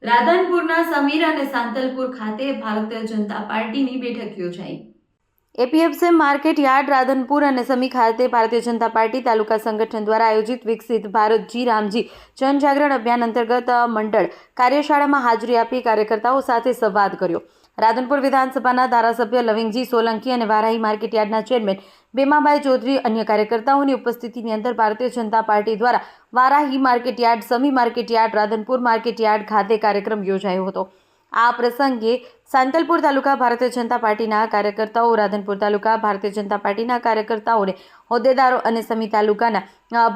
રાધનપુરના સમીર અને સાંતલપુર ખાતે ભારતીય જનતા પાર્ટીની બેઠક યોજાઈ। એપીએમસી માર્કેટ યાર્ડ રાધનપુર અને સમી ખાતે ભારતીય જનતા પાર્ટી તાલુકા સંગઠન દ્વારા આયોજિત વિકસિત ભારત જી રામજી જનજાગરણ અભિયાન અંતર્ગત મંડળ કાર્યશાળામાં હાજરી આપી કાર્યકર્તાઓ સાથે સંવાદ કર્યો। રાધનપુર વિધાનસભાના ધારાસભ્ય લવિંગજી સોલંકી અને વારાહી માર્કેટ યાર્ડના ચેરમેન ભીમાભાઈ ચૌધરી અન્ય કાર્યકર્તાઓની ઉપસ્થિતિની અંદર ભારતીય જનતા પાર્ટી દ્વારા Varahi market yard, Sami market yard, Radhanpur market yard ખાતે કાર્યક્રમ યોજાયો હતો। આ પ્રસંગે સાંતલપુર તાલુકા ભારતીય જનતા પાર્ટીના કાર્યકર્તાઓ, રાધનપુર તાલુકા ભારતીય જનતા પાર્ટીના કાર્યકર્તાઓને હોદ્દેદારો અને સમી તાલુકાના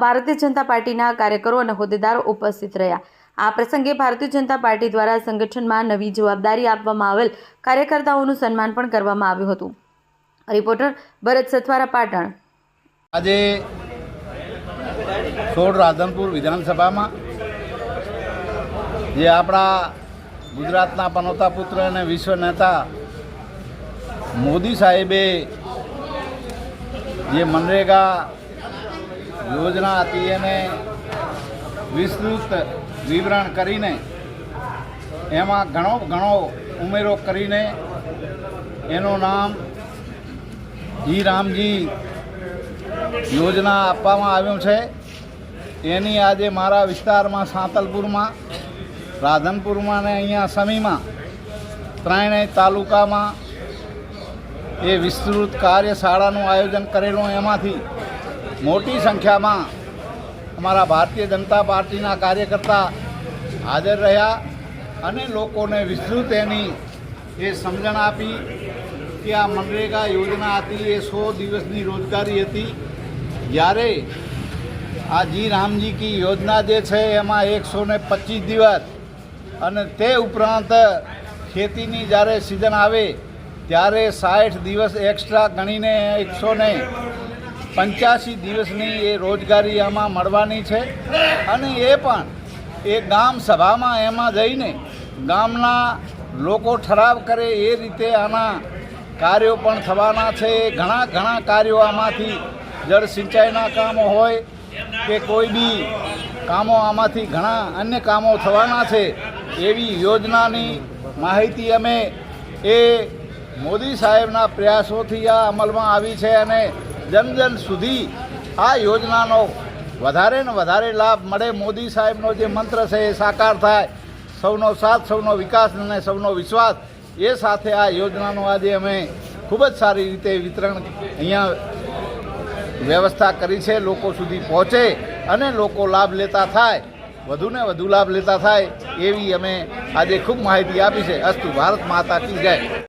ભારતીય જનતા પાર્ટીના કાર્યકરો અને હોદ્દેદારો ઉપસ્થિત રહ્યા। આ પ્રસંગે ભારતીય જનતા પાર્ટી દ્વારા સંગઠનમાં નવી જવાબદારી આપવામાં આવેલ કાર્યકર્તાઓનું સન્માન પણ કરવામાં આવ્યું હતું। રિપોર્ટર ભરત સથવારા, પાટણ। આજે 16 રાધનપુર વિધાનસભામાં જે આપણા ગુજરાતના પનોતા પુત્ર અને વિશ્વ નેતા મોદી સાહેબે જે મનરેગા યોજના હતી એને વિસ્તૃત વિવરણ કરીને એમાં ઘણો ઉમેરો કરીને એનું નામ જી રામજી યોજના આપવામાં આવ્યું છે। એની આજે મારા વિસ્તારમાં સાંતલપુરમાં, રાધનપુરમાં અને અહીંયા સમીમાં ત્રણેય તાલુકામાં એ વિસ્તૃત કાર્યશાળાનું આયોજન કરેલું। એમાંથી મોટી સંખ્યામાં અમારા ભારતીય જનતા પાર્ટીના કાર્યકર્તા હાજર રહ્યા અને લોકોને વિસ્તૃત એની એ સમજણ આપી કે આ મનરેગા યોજના હતી એ 100 દિવસની રોજગારી હતી, જ્યારે આ જી રામજી કી યોજના જે છે એમાં 125 દિવસ અને તે ઉપરાંત ખેતીની જ્યારે સિઝન આવે ત્યારે 60 દિવસ એક્સ્ટ્રા ગણીને 185 દિવસની એ રોજગારી આમાં મળવાની છે। અને એ પણ એ ગામ સભામાં એમાં જઈને ગામના લોકો ઠરાવ કરે એ રીતે આના કાર્યો પણ થવાના છે। ઘણા કાર્યો આમાંથી જળ સિંચાઈના કામો હોય કે કોઈ બી કામો આમાંથી ઘણા અન્ય કામો થવાના છે। એવી યોજનાની માહિતી અમે એ મોદી સાહેબના પ્રયાસોથી આ અમલમાં આવી છે અને જન સુધી આ યોજનાનો વધારે ને વધારે લાભ મળે, મોદી સાહેબનો જે મંત્ર છે એ સાકાર થાય, સૌનો સાથ, સૌનો વિકાસ અને સૌનો વિશ્વાસ, એ સાથે આ યોજનાનું આજે અમે ખૂબ જ સારી રીતે વિતરણ અહીંયા વ્યવસ્થા કરી છે। લોકો સુધી પહોંચે અને લોકો લાભ લેતા થાય, વધુને વધુ લાભ લેતા થાય એવી અમે આજે ખૂબ માહિતી આપી છે। અસ્તુ, ભારત માતા કી જય।